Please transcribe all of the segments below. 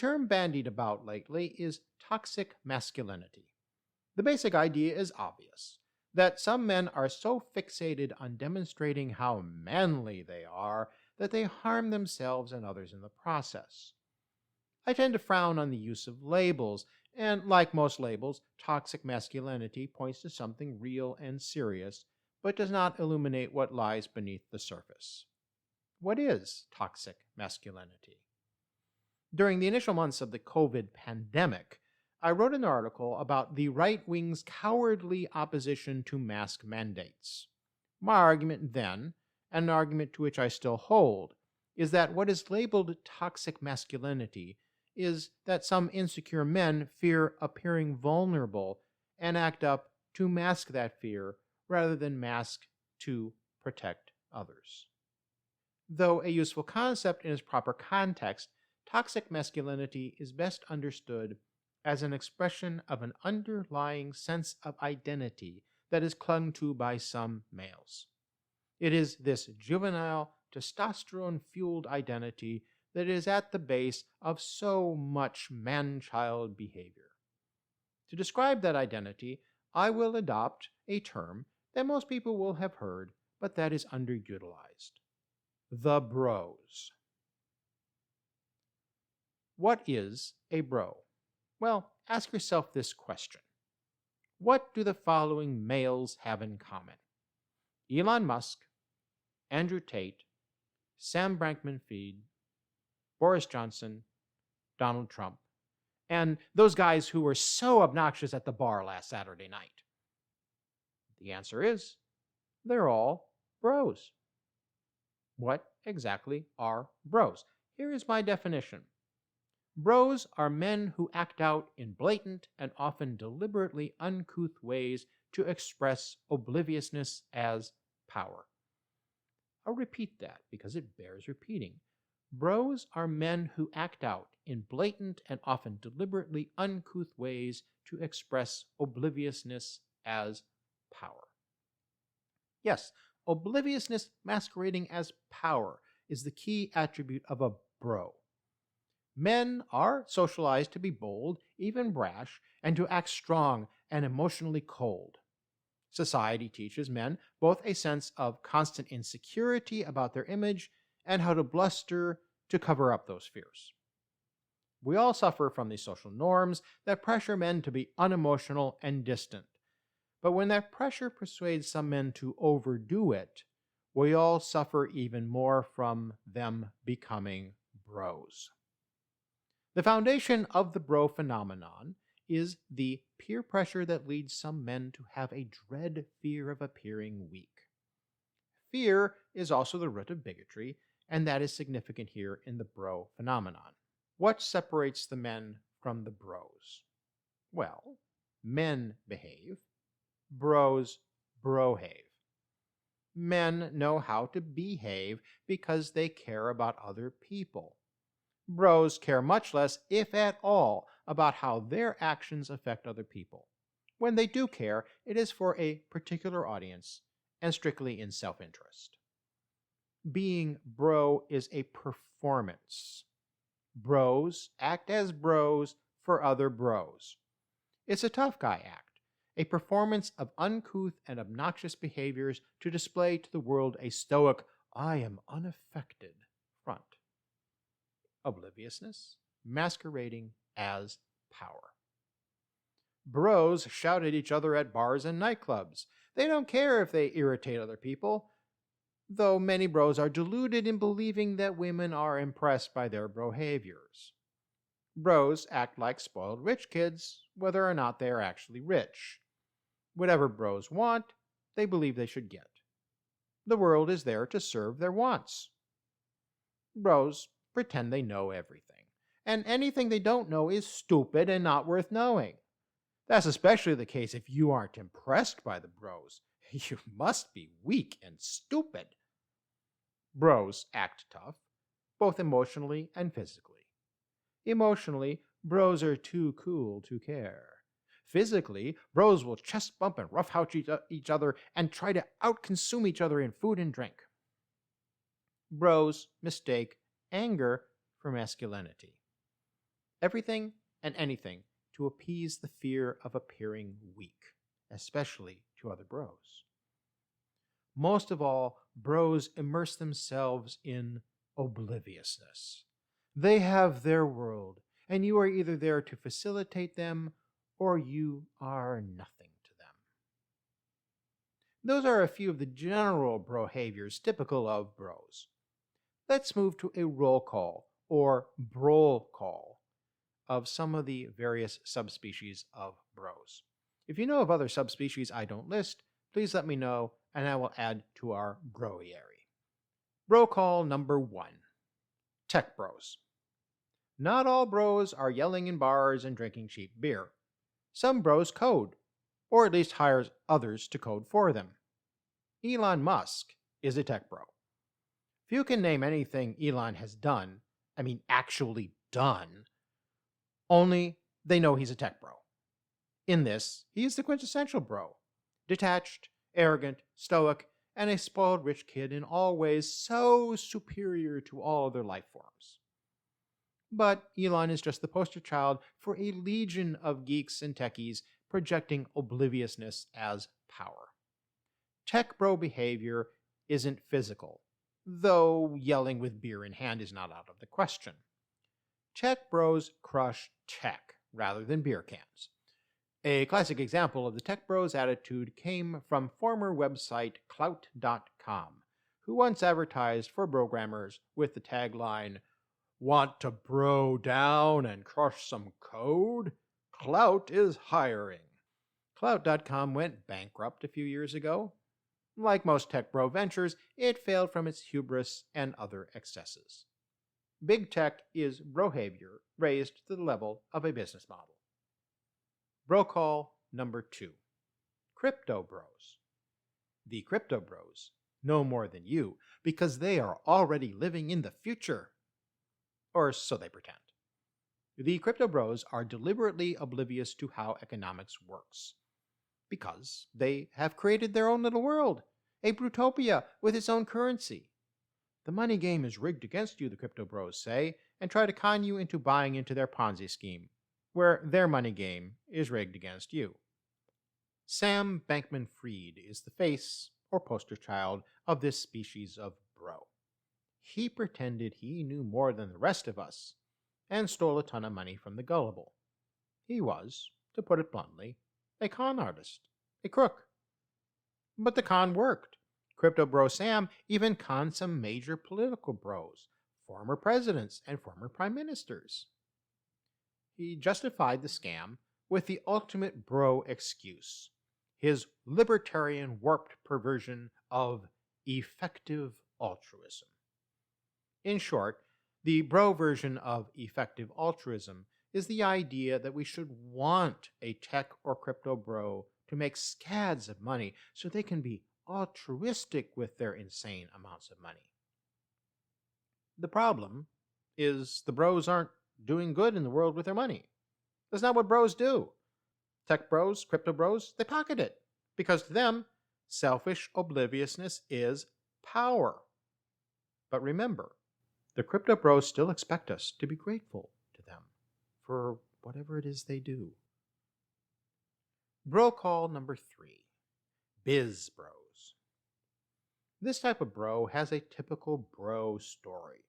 term bandied about lately is toxic masculinity. The basic idea is obvious that some men are so fixated on demonstrating how manly they are that they harm themselves and others in the process. I tend to frown on the use of labels, and like most labels, toxic masculinity points to something real and serious, but does not illuminate what lies beneath the surface. What is toxic masculinity? During the initial months of the COVID pandemic, I wrote an article about the right wing's cowardly opposition to mask mandates. My argument then, and an argument to which I still hold, is that what is labeled toxic masculinity is that some insecure men fear appearing vulnerable and act up to mask that fear rather than mask to protect others. Though a useful concept in its proper context, toxic masculinity is best understood as an expression of an underlying sense of identity that is clung to by some males. It is this juvenile, testosterone-fueled identity that is at the base of so much man-child behavior. To describe that identity, I will adopt a term that most people will have heard, but that is underutilized: the bros. What is a bro? Well, ask yourself this question. What do the following males have in common? Elon Musk, Andrew Tate, Sam Bankman-Fried, Boris Johnson, Donald Trump, and those guys who were so obnoxious at the bar last Saturday night. The answer is, they're all bros. What exactly are bros? Here is my definition. Bros are men who act out in blatant and often deliberately uncouth ways to express obliviousness as power. I'll repeat that because it bears repeating. Bros are men who act out in blatant and often deliberately uncouth ways to express obliviousness as power. Yes, obliviousness masquerading as power is the key attribute of a bro. Men are socialized to be bold, even brash, and to act strong and emotionally cold. Society teaches men both a sense of constant insecurity about their image and how to bluster to cover up those fears. We all suffer from these social norms that pressure men to be unemotional and distant. But when that pressure persuades some men to overdo it, we all suffer even more from them becoming bros. The foundation of the bro phenomenon is the peer pressure that leads some men to have a dread fear of appearing weak. Fear is also the root of bigotry, and that is significant here in the bro phenomenon. What separates the men from the bros? Well, men behave, bros brohave. Men know how to behave because they care about other people. Bros care much less, if at all, about how their actions affect other people. When they do care, it is for a particular audience and strictly in self-interest. Being bro is a performance. Bros act as bros for other bros. It's a tough guy act, a performance of uncouth and obnoxious behaviors to display to the world a stoic, I am unaffected front. Obliviousness masquerading as power. Bros shout at each other at bars and nightclubs. They don't care if they irritate other people, though many bros are deluded in believing that women are impressed by their behaviors. Bros act like spoiled rich kids, whether or not they are actually rich. Whatever bros want, they believe they should get. The world is there to serve their wants. Bros pretend they know everything, and anything they don't know is stupid and not worth knowing. That's especially the case if you aren't impressed by the bros. You must be weak and stupid. Bros act tough, both emotionally and physically. Emotionally, bros are too cool to care. Physically, bros will chest bump and roughhouse each other and try to outconsume each other in food and drink. Bros mistake anger for masculinity. Everything and anything to appease the fear of appearing weak, especially to other bros. Most of all, bros immerse themselves in obliviousness. They have their world, and you are either there to facilitate them or you are nothing to them. Those are a few of the general behaviors typical of bros. Let's move to a roll call or brol call of some of the various subspecies of bros. If you know of other subspecies I don't list, please let me know and I will add to our broiary. Bro call number 1. Tech bros. Not all bros are yelling in bars and drinking cheap beer. Some bros code, or at least hires others to code for them. Elon Musk is a tech bro. Few can name anything Elon has done, actually done, only they know he's a tech bro. In this, he is the quintessential bro. Detached, arrogant, stoic, and a spoiled rich kid in all ways so superior to all other life forms. But Elon is just the poster child for a legion of geeks and techies projecting obliviousness as power. Tech bro behavior isn't physical, though yelling with beer in hand is not out of the question. Tech bros crush tech rather than beer cans. A classic example of the tech bros attitude came from former website Clout.com, who once advertised for programmers with the tagline, "Want to bro down and crush some code? Clout is hiring." Clout.com went bankrupt a few years ago. Like most tech bro ventures, it failed from its hubris and other excesses. Big tech is brohavior raised to the level of a business model. Bro call number 2. Crypto bros. The crypto bros know more than you because they are already living in the future. Or so they pretend. The crypto bros are deliberately oblivious to how economics works because they have created their own little world, a brutopia with its own currency. The money game is rigged against you, the crypto bros say, and try to con you into buying into their Ponzi scheme, where their money game is rigged against you. Sam Bankman-Fried is the face or poster child of this species of bro. He pretended he knew more than the rest of us and stole a ton of money from the gullible. He was, to put it bluntly, a con artist, a crook. But the con worked. Crypto bro Sam even conned some major political bros, former presidents and former prime ministers. He justified the scam with the ultimate bro excuse, his libertarian warped perversion of effective altruism. In short, the bro version of effective altruism is the idea that we should want a tech or crypto bro to make scads of money so they can be altruistic with their insane amounts of money. The problem is the bros aren't doing good in the world with their money. That's not what bros do. Tech bros, crypto bros, they pocket it because to them, selfish obliviousness is power. But remember, the crypto bros still expect us to be grateful to them for whatever it is they do. Bro call number 3. Biz bros. This type of bro has a typical bro story.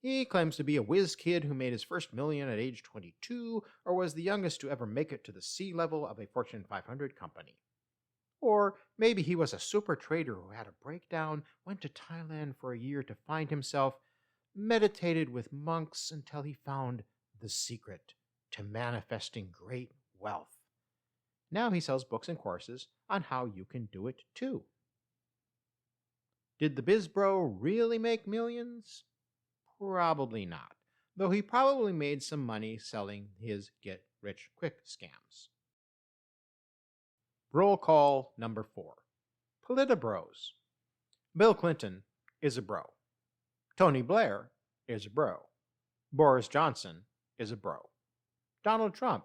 He claims to be a whiz kid who made his first million at age 22 or was the youngest to ever make it to the C-level of a Fortune 500 company. Or maybe he was a super trader who had a breakdown, went to Thailand for a year to find himself, meditated with monks until he found the secret to manifesting great wealth. Now he sells books and courses on how you can do it too. Did the biz bro really make millions? Probably not, though he probably made some money selling his get-rich-quick scams. Roll call number 4. Politabros. Bill Clinton is a bro. Tony Blair is a bro. Boris Johnson is a bro. Donald Trump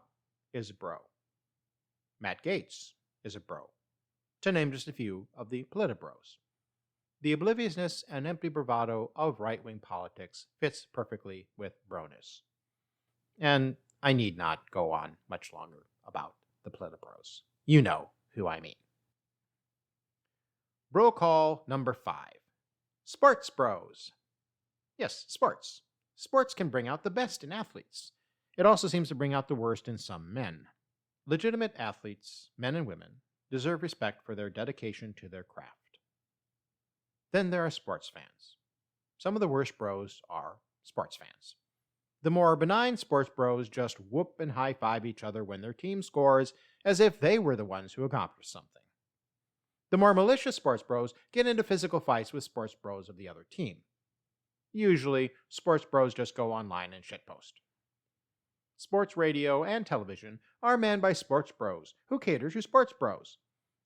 is a bro. Matt Gaetz is a bro, to name just a few of the politabros. The obliviousness and empty bravado of right-wing politics fits perfectly with broness. And I need not go on much longer about the Plitibros. You know who I mean. Bro call number 5. Sports bros. Yes, sports. Sports can bring out the best in athletes. It also seems to bring out the worst in some men. Legitimate athletes, men and women, deserve respect for their dedication to their craft. Then there are sports fans. Some of the worst bros are sports fans. The more benign sports bros just whoop and high-five each other when their team scores as if they were the ones who accomplished something. The more malicious sports bros get into physical fights with sports bros of the other team. Usually, sports bros just go online and shitpost. Sports radio and television are manned by sports bros who cater to sports bros.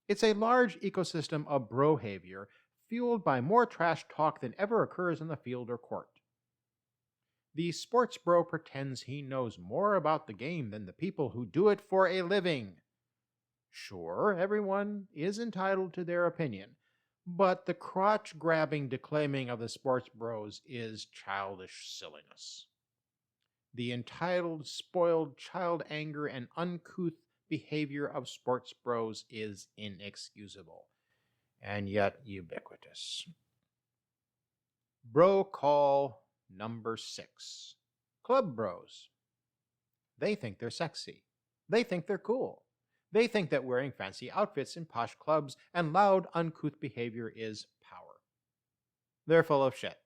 It's a large ecosystem of brohavior fueled by more trash talk than ever occurs in the field or court. The sports bro pretends he knows more about the game than the people who do it for a living. Sure, everyone is entitled to their opinion, but the crotch-grabbing declaiming of the sports bros is childish silliness. The entitled, spoiled child anger and uncouth behavior of sports bros is inexcusable, and yet ubiquitous. Bro call number 6. Club bros. They think they're sexy. They think they're cool. They think that wearing fancy outfits in posh clubs and loud, uncouth behavior is power. They're full of shit.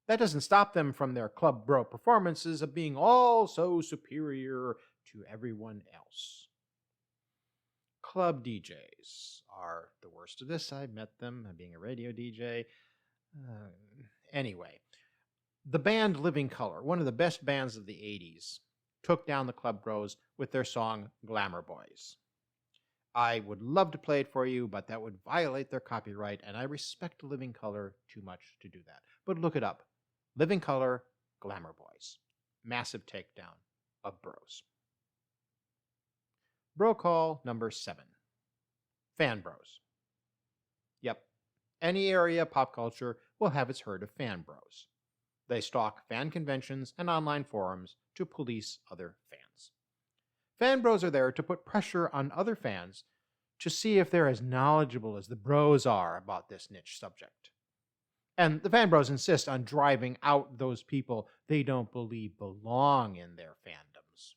That doesn't stop them from their club bro performances of being all so superior to everyone else. Club DJs are the worst of this. I've met them, being a radio DJ. Anyway, the band Living Colour, one of the best bands of the 80s, took down the club bros with their song Glamour Boys. I would love to play it for you, but that would violate their copyright, and I respect Living Colour too much to do that. But look it up. Living Colour, Glamour Boys. Massive takedown of bros. Bro call number 7. Fan bros. Yep, any area of pop culture will have its herd of fan bros. They stalk fan conventions and online forums to police other fans. Fan bros are there to put pressure on other fans to see if they're as knowledgeable as the bros are about this niche subject. And the fan bros insist on driving out those people they don't believe belong in their fandoms.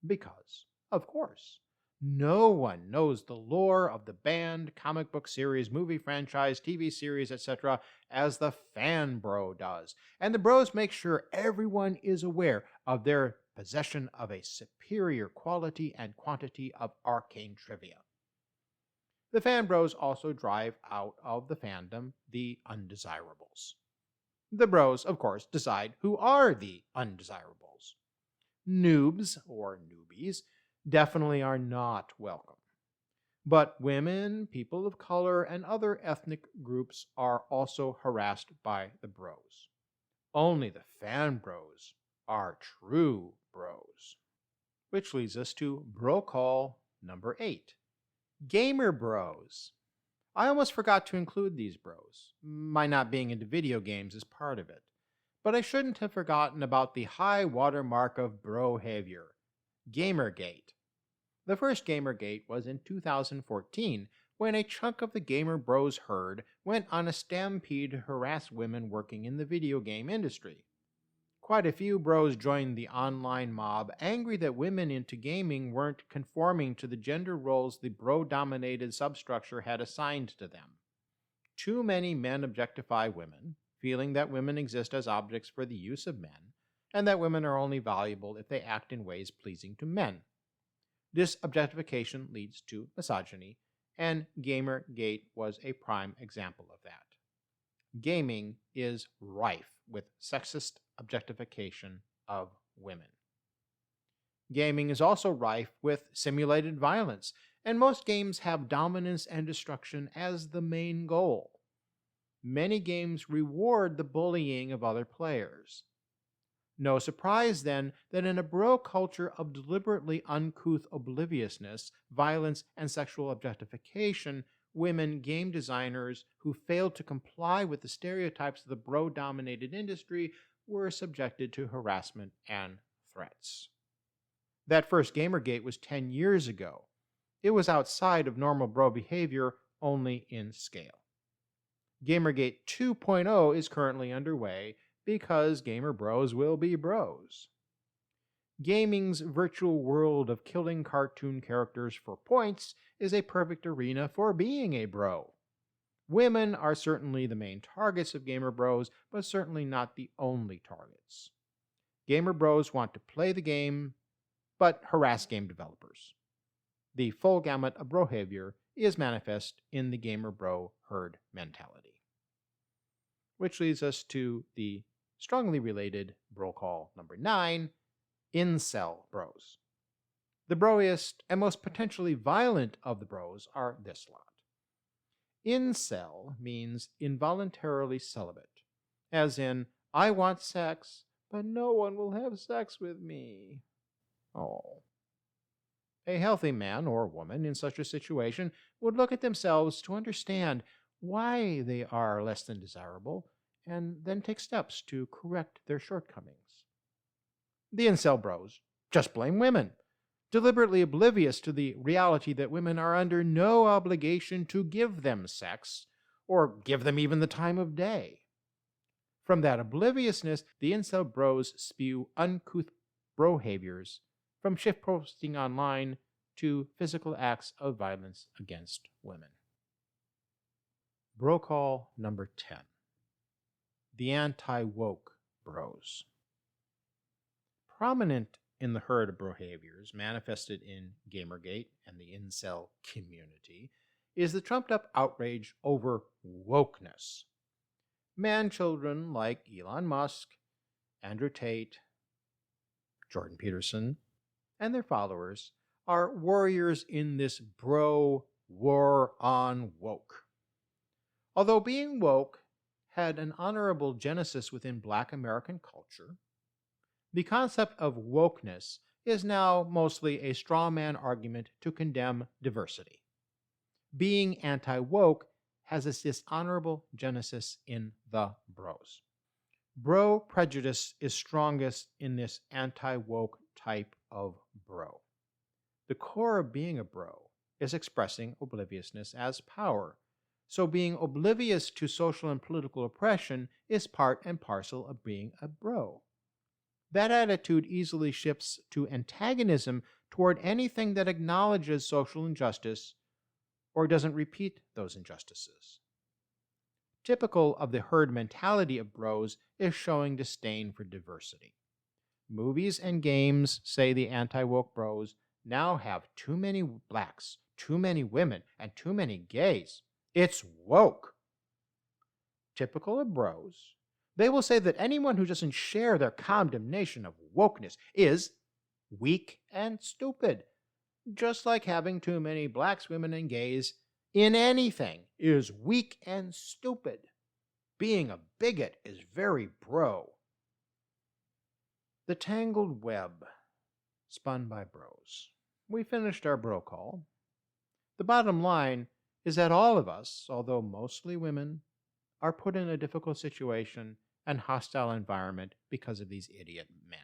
Because, of course, no one knows the lore of the band, comic book series, movie franchise, TV series, etc. as the fan bro does. And the bros make sure everyone is aware of their possession of a superior quality and quantity of arcane trivia. The fan bros also drive out of the fandom the undesirables. The bros, of course, decide who are the undesirables. Noobs, or newbies, definitely are not welcome. But women, people of color, and other ethnic groups are also harassed by the bros. Only the fan bros are true bros. Which leads us to bro call number 8. Gamer bros. I almost forgot to include these bros. My not being into video games is part of it. But I shouldn't have forgotten about the high watermark of brohavior, Gamergate. The first Gamergate was in 2014, when a chunk of the gamer bros herd went on a stampede to harass women working in the video game industry. Quite a few bros joined the online mob, angry that women into gaming weren't conforming to the gender roles the bro-dominated substructure had assigned to them. Too many men objectify women, feeling that women exist as objects for the use of men, and that women are only valuable if they act in ways pleasing to men. This objectification leads to misogyny, and Gamergate was a prime example of that. Gaming is rife with sexist objectification of women. Gaming is also rife with simulated violence, and most games have dominance and destruction as the main goal. Many games reward the bullying of other players. No surprise, then, that in a bro culture of deliberately uncouth obliviousness, violence, and sexual objectification, women game designers who failed to comply with the stereotypes of the bro-dominated industry were subjected to harassment and threats. That first Gamergate was 10 years ago. It was outside of normal bro behavior, only in scale. Gamergate 2.0 is currently underway because gamer bros will be bros. Gaming's virtual world of killing cartoon characters for points is a perfect arena for being a bro. Women are certainly the main targets of gamer bros, but certainly not the only targets. Gamer bros want to play the game, but harass game developers. The full gamut of bro behavior is manifest in the gamer bro herd mentality. Which leads us to the strongly related bro call number 9, incel bros. The broiest and most potentially violent of the bros are this lot. Incel means involuntarily celibate, as in, I want sex, but no one will have sex with me. Oh. A healthy man or woman in such a situation would look at themselves to understand why they are less than desirable and then take steps to correct their shortcomings. The incel bros just blame women, deliberately oblivious to the reality that women are under no obligation to give them sex or give them even the time of day. From that obliviousness, the incel bros spew uncouth bro behaviors, from shift posting online to physical acts of violence against women. Bro call number 10. The anti-woke bros. Prominent in the herd of behaviors manifested in Gamergate and the incel community is the trumped-up outrage over wokeness. Man-children like Elon Musk, Andrew Tate, Jordan Peterson, and their followers are warriors in this bro war on woke. Although being woke had an honorable genesis within Black American culture, the concept of wokeness is now mostly a straw man argument to condemn diversity. Being anti-woke has its dishonorable genesis in the bros. Bro prejudice is strongest in this anti-woke type of bro. The core of being a bro is expressing obliviousness as power, so being oblivious to social and political oppression is part and parcel of being a bro. That attitude easily shifts to antagonism toward anything that acknowledges social injustice or doesn't repeat those injustices. Typical of the herd mentality of bros is showing disdain for diversity. Movies and games, say the anti-woke bros, now have too many blacks, too many women, and too many gays. It's woke. Typical of bros, they will say that anyone who doesn't share their condemnation of wokeness is weak and stupid, just like having too many blacks, women, and gays in anything is weak and stupid. Being a bigot is very bro. The tangled web spun by bros. We finished our bro call. The bottom line is that all of us, although mostly women, are put in a difficult situation and hostile environment because of these idiot men.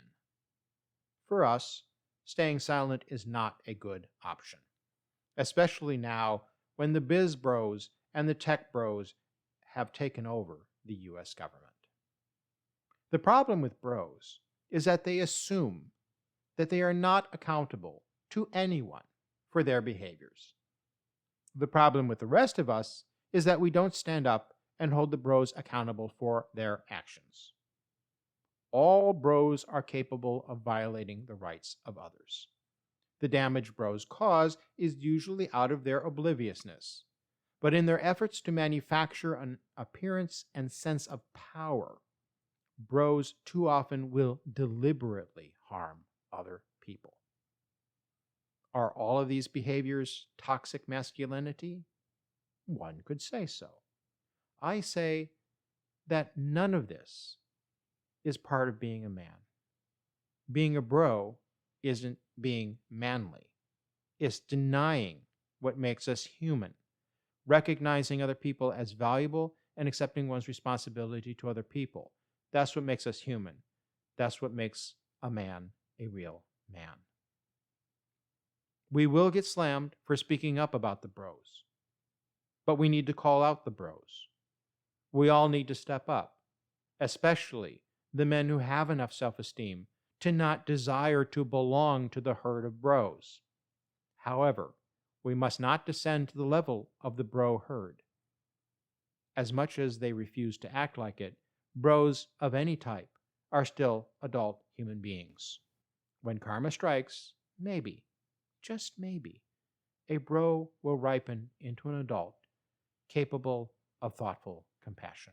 For us, staying silent is not a good option, especially now when the biz bros and the tech bros have taken over the US government. The problem with bros is that they assume that they are not accountable to anyone for their behaviors. The problem with the rest of us is that we don't stand up and hold the bros accountable for their actions. All bros are capable of violating the rights of others. The damage bros cause is usually out of their obliviousness, but in their efforts to manufacture an appearance and sense of power, bros too often will deliberately harm other people. Are all of these behaviors toxic masculinity? One could say so. I say that none of this is part of being a man. Being a bro isn't being manly. It's denying what makes us human, recognizing other people as valuable and accepting one's responsibility to other people. That's what makes us human. That's what makes a man a real man. We will get slammed for speaking up about the bros, but we need to call out the bros. We all need to step up, especially the men who have enough self-esteem to not desire to belong to the herd of bros. However, we must not descend to the level of the bro herd. As much as they refuse to act like it, bros of any type are still adult human beings. When karma strikes, maybe, just maybe, a bro will ripen into an adult capable of thoughtful compassion.